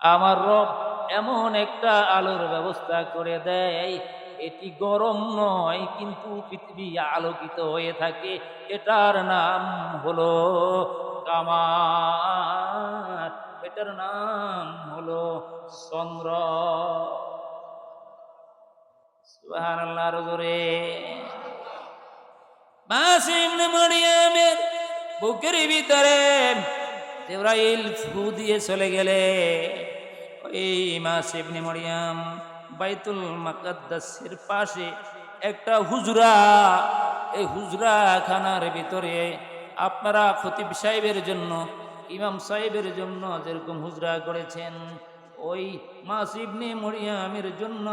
আমার রব এমন একটা আলোর ব্যবস্থা করে দেয়, এটি গরম নয় কিন্তু পৃথিবী আলোকিত হয়ে থাকে। এটার নাম হলো কামার, এটার নাম হলো চন্দ্র। সুবহানাল্লাহ জোরে। মাসিহ ইবনে মারইয়ামের বুকের ভিতরে জিবরাইল ফু দিয়ে চলে গেলে ওই মাসিহ ইবনে মারইয়াম বাইতুল মুকাদ্দাসের পাশে একটা হুজরা, এই হুজরা খানার ভিতরে আপনারা খতিব সাহেবের জন্য, ইমাম সাহেবের জন্য যেরকম হুজরা করেছেন, ওই মাসিহ ইবনে মারইয়ামের জন্য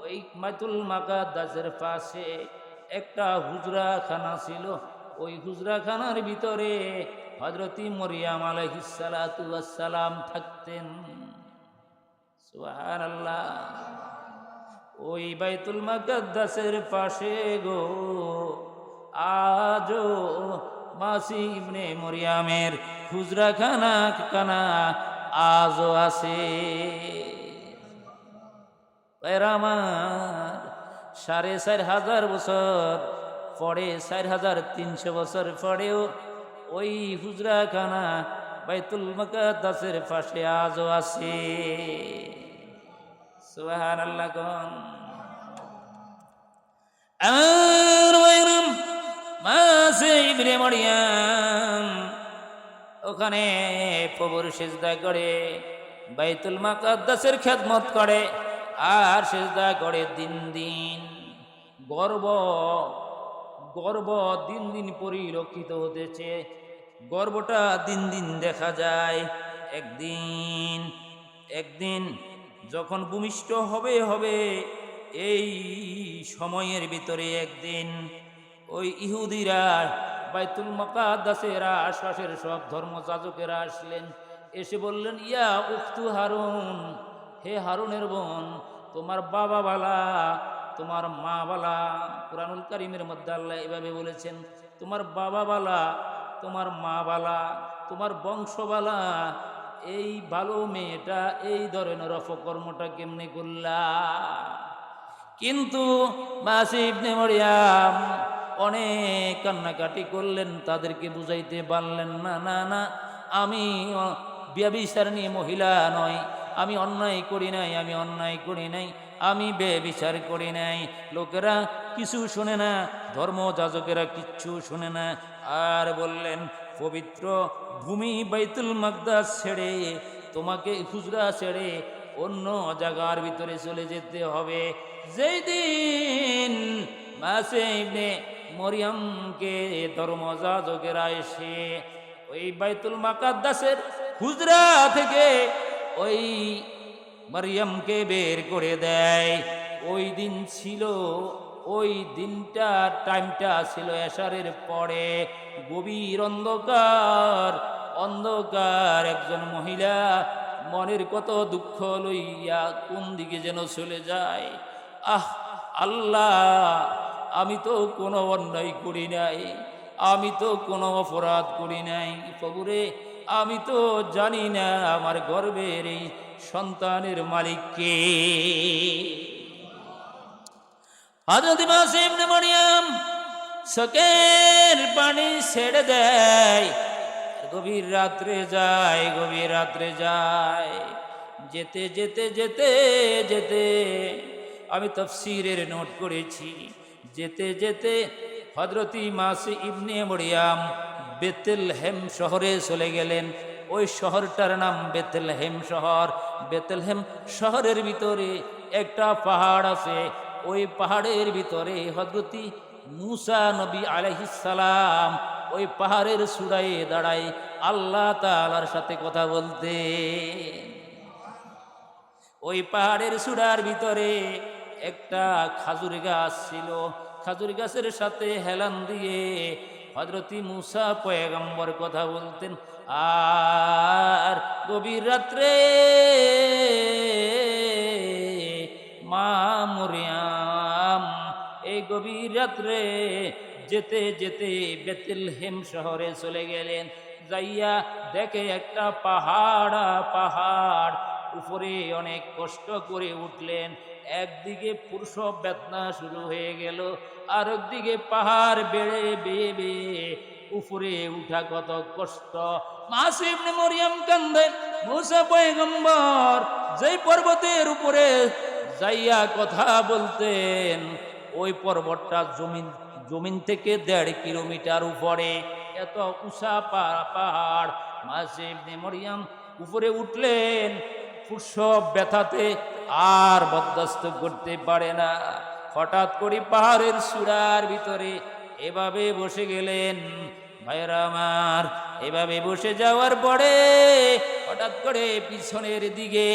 ওই বাইতুল মুকাদ্দাসের পাশে একটা হুজরা খানা ছিল। ওই হুজরা খানার ভিতরে হযরত মরিয়ম আলাইহিস সালাতু ওয়াস সালাম থাকতেন। সুবহানাল্লাহ। ওই বাইতুল মুকাদ্দাসের পাশে গো আজও মাসিহ ইবনে মরিয়মের হুজরা খানা আজও আছে। আমার ৪,৫০০ বছর পরে, ৪,৩০০ বছর পরেও ওই হুজরাখানা বাইতুল মুকাদ্দাসের পাশে আজও আছে। সুবহানাল্লাহ কোন। আর ওইরকম মাসিহ ইবনে মারইয়াম ওখানে প্রভুর সিজদা করে, বাইতুল মুকাদ্দাসের খেদমত করে, আর সিজদা করে দিন দিন। গর্ব গর্ব দিন দিন পরিলক্ষিত হতেছে, গর্বটা দিন দিন দেখা যায়। একদিন একদিন যখন ভূমিষ্ঠ হবে এই সময়ের ভিতরে একদিন ওই ইহুদিরা বাইতুল মুকাদ্দাসের আশপাশের সব ধর্মযাজকেরা আসলেন, এসে বললেন, ইয়া উখতু হারুন, হে হারুনের বোন, তোমার বাবা বালা, তোমার মা বালা। কুরআনুল কারীমের মধ্যে আল্লাহ এভাবে বলেছেন, তোমার বাবা বালা, তোমার মা বালা, তোমার বংশ বালা। এই ভালো মেয়েটা এই ধরনের অপকর্মটা কেমনে করলা? কিন্তু মাসিহ ইবনে মারইয়াম অনেক কান্নাকাটি করলেন, তাদেরকে বুঝাইতে পারলেন না, না না, আমি ব্যভিচারিণী মহিলা নয়, আমি অন্যায় করি নাই, আমি অন্যায় করি নাই, আমি ব্যভিচার করি নাই। লোকেরা কিছু শুনে না, ধর্মযাজকেরা কিচ্ছু শুনে না। আর বললেন, পবিত্র ভূমি বাইতুল মুকাদ্দাস ছেড়ে, তোমাকে হুজরা ছেড়ে অন্য জায়গার ভিতরে চলে যেতে হবে। যেই দিন মাসিহ ইবনে মরিয়মকে ধর্মযাজকেরা এসে ওই বাইতুল মুকাদ্দাসের হুজরা থেকে ওই মরিয়মকে বের করে দেয়, ওই দিন ছিল, ওই দিনটা টাইমটা ছিল এশারের পরে। গভীর অন্ধকার, অন্ধকার। একজন মহিলা মনের কত দুঃখ লইয়া কোন দিকে যেন চলে যায়। আহ আল্লাহ, আমি তো কোনো অন্যায় করি নাই, আমি তো কোনো অপরাধ করি নাই। প্রভুরে, আমি তো জানি না আমার গর্ভের এই সন্তানের মালিক কে। হযরত মাসিহ ইবনে মারইয়াম চোখের পানি ছেড়ে দেয়। গভীর রাত্রে যায়, গভীর রাত্রে যায়। যেতে যেতে যেতে যেতে, আমি তাফসীরের নোট করেছি, যেতে যেতে হযরত মাসিহ ইবনে মারইয়াম বেথলেহেম শহরে চলে গেলেন। ওই শহরটার নাম বেথলেহেম শহর। বেথলেহেম শহরের ভিতরে একটা পাহাড় আছে। ওই পাহাড়ের ভিতরে হযরত মূসা নবী আলাইহিস সালাম ওই পাহাড়ের চূড়ায় দাঁড়ায় আল্লাহ তাআলার সাথে কথা বলতে। ওই পাহাড়ের চূড়ার ভিতরে একটা খাজুর গাছ ছিল। খাজুর গাছের সাথে হেলান দিয়ে হযরত মূসা পয়গম্বর কথা বলতেন। আর গভীর রাত্রে মা মরিয়ম এই গভীর রাত্রে যেতে যেতে বেথলেহেম শহরে চলে গেলেন। যাইয়া দেখে একটা পাহাড় উপরে অনেক কষ্ট করে উঠলেন। একদিকে প্রসব বেদনা শুরু হয়ে গেল, আর একদিকে পাহাড় বেড়ে বেয়ে বেয়ে উপরে উঠা কত কষ্ট। মাসিহ ইবনে মরিয়ম কান্দে। মুসা পয়গম্বর যেই পর্বতের উপরে যাইয়া কথা বলতেন, ওই পর্বতটা জমিন থেকে 1.5 কিলোমিটার উপরে, এত উঁচা পাহাড়। মাসিহ ইবনে মরিয়ম উপরে উঠলেন, প্রসব ব্যথাতে আর বরদাস্ত করতে পারে না। হঠাৎ করে পাহাড়ের চূড়ার ভিতরে এভাবে বসে গেলেন। ভাইরা আমার, এভাবে বসে যাওয়ার পরে হঠাৎ করে পিছনের দিকে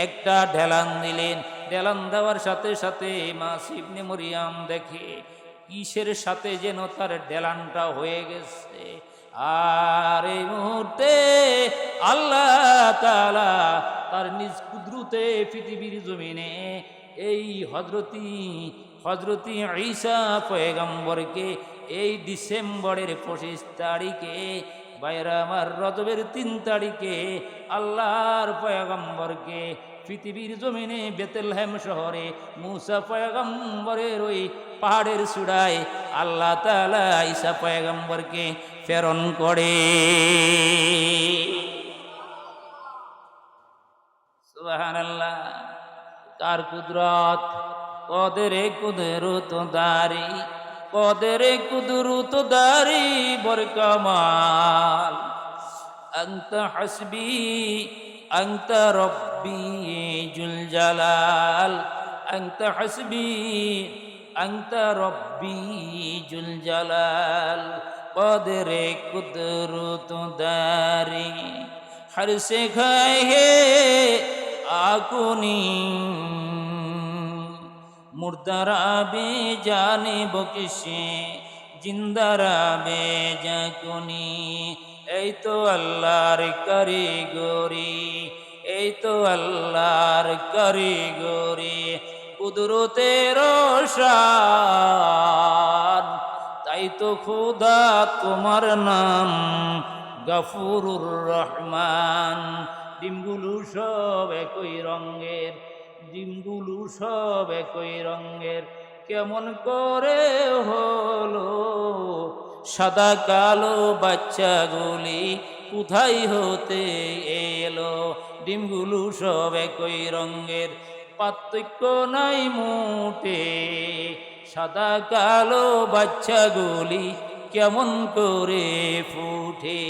একটা ঢেলান দিলেন। ঢেলান দেওয়ার সাথে সাথে মাসিহ ইবনে মরিয়ম দেখে কিসের সাথে যেন তার ঢেলানটা হয়ে গেছে। আর এই মুহূর্তে আল্লাহ তাআলা তার নিজ কুদরতে পৃথিবীর জমিনে এই হযরতি ঈসা পয়গম্বরকে এই ডিসেম্বরের 25 তারিখে, বাইরা আমার রজবের 3 তারিখে আল্লাহর পয়গম্বরকে পৃথিবীর জমিনে বেতেলহেম শহরে মুসা পয়গম্বরের ওই পাহাড়ের চূড়ায় আল্লাহ তাআলা ঈসা পয়গম্বরকে প্রেরণ করে। সুবহানাল্লাহ। কার কুদরত! কদরে কুদরত দারি, কদরে কুদরত দারি বরকমাল। আনতা হাসবি আনতা রব্বি জুল জালাল, আনতা হাসবি আনতা রব্বি জুল জালাল। কদরে কুদরত দারি हर से खाए है आकुनी, मुर्दारा बे जाने बकिशे जिंदारा बे जाकुनी। এই তো আল্লাহর কারিগরি, এই তো আল্লাহর কারিগরি, কুদরতের শান। তাই তো খোদা তোমার নাম গফুরুর রহমান। ডিমগুলো সব একই রঙের, ডিমগুলো সব একই রঙের, কেমন করে হলো সাদা কালো বাচ্চাগুলি কোথায় হতে এলো? ডিমগুলো সব একই রঙের, পার্থক্য নাই মোটে, সাদা কালো বাচ্চাগুলি কেমন করে ফুটে।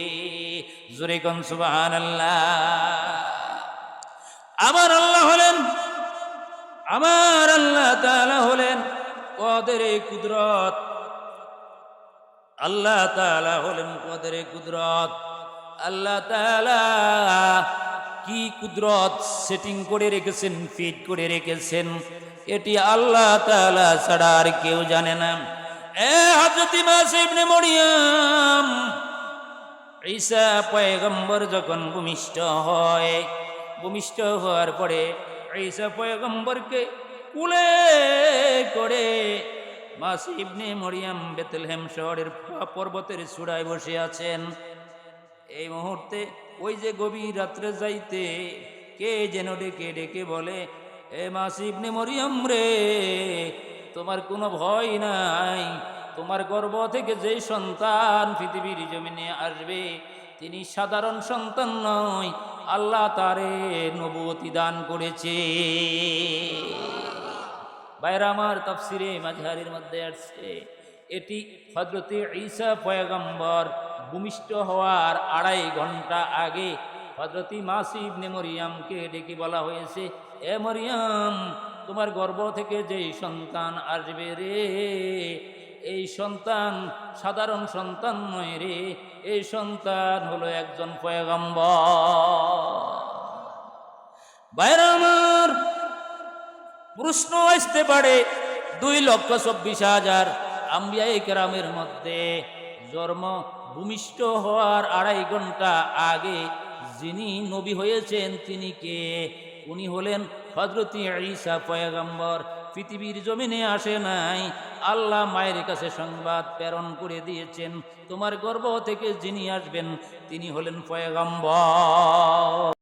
জোরে কোন সুবহানাল্লাহ। আমার আল্লাহ হলেন, আমার আল্লাহ তাআলা হলেন কদরে কুদরত। আল্লাহ তাআলা হলেন কদরে কুদরত। আল্লাহ তাআলা কি কুদরত সেটিং করে রেখেছেন, ফিট করে রেখেছেন, এটি আল্লাহ তাআলা ছাড়া আর কেউ জানে না। হযরত মাসিহ ইবনে মরিয়ম ঈসা পয়গম্বর যখন ভূমিষ্ঠ হয়, ভূমিষ্ঠ হওয়ার পরে ঈসা পয়গম্বরকে কুলে করে মাসিহ ইবনে মরিয়ম বেতলেহেম শহরের পর্বতের চূড়ায় বসে আছেন। এই মুহূর্তে ওই যে গভীর রাত্রে যাইতে কে যেন ডেকে ডেকে বলে, এ মাসিহ ইবনে মরিয়ম রে, তোমার কোনো ভয় নাই, তোমার গর্ভ থেকে যে সন্তান পৃথিবীর জমিনে আসবে তিনি সাধারণ সন্তান নয়, আল্লাহ তারে নবুয়তি দান করেছে। বাইরে আমার তাফসিরে মাঝহারির মধ্যে আসছে, এটি হযরত ঈসা পয়গম্বর ভূমিষ্ঠ হওয়ার 2.5 ঘন্টা আগে হযরত মাসিহ ইবনে মরিয়মকে ডেকে বলা হয়েছে, এ মরিয়ম, তোমার গর্ভ থেকে যেই সন্তান আসবে রে, এই সন্তান সাধারণ সন্তান নয় রে, এই সন্তান হলো একজন পয়গম্বর। বাইরে আমার প্রশ্ন আসতে পারে, 2,24,000 আম্বিয়ায়ে কেরামের মধ্যে জন্ম ভূমিষ্ঠ হওয়ার 2.5 ঘন্টা আগে যিনি নবী হয়েছেন তিনি কে? উনি হলেন হযরত ঈসা পয়গম্বর। পৃথিবীর জমিনে আসে নাই। আল্লাহ মায়ের কাছে সংবাদ প্রেরণ করে দিয়েছেন, তোমার গর্ভ থেকে যিনি আসবেন তিনি হলেন পয়গম্বর।